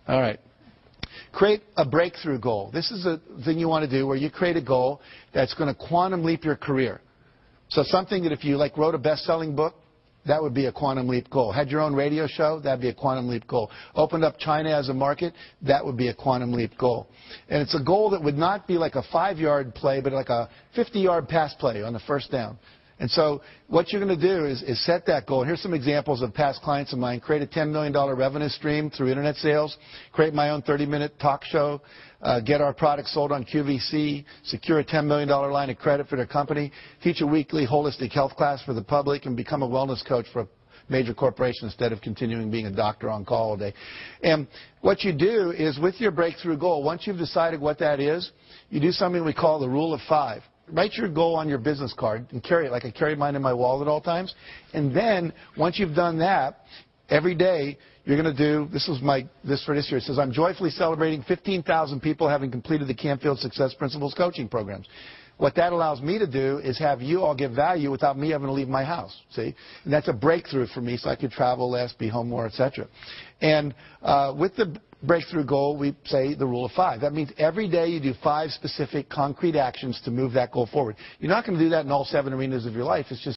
All right. Create a breakthrough goal. This is a thing you want to do where you create a goal that's going to quantum leap your career. So something that if you wrote a best-selling book, that would be a quantum leap goal. Had your own radio show, that would be a quantum leap goal. Opened up China as a market, that would be a quantum leap goal. And it's a goal that would not be like a 5-yard play, but like a 50-yard pass play on the first down. And so what you're going to do is set that goal. And here's some examples of past clients of mine. Create a $10 million revenue stream through internet sales. Create my own 30-minute talk show. Get our products sold on QVC. Secure a $10 million line of credit for their company. Teach a weekly holistic health class for the public. And become a wellness coach for a major corporation instead of continuing being a doctor on call all day. And what you do is with your breakthrough goal, once you've decided what that is, you do something we call the rule of 5. Write your goal on your business card and carry it like I carry mine in my wallet at all times. And then once you've done that, every day you're going to do, this for this year, it says, I'm joyfully celebrating 15,000 people having completed the Canfield Success Principles coaching programs. What that allows me to do is have you all give value without me having to leave my house, see? And that's a breakthrough for me, so I could travel less, be home more, etc. And with the breakthrough goal, we say the rule of 5. That means every day you do 5 specific concrete actions to move that goal forward. You're not going to do that in all 7 arenas of your life. It's just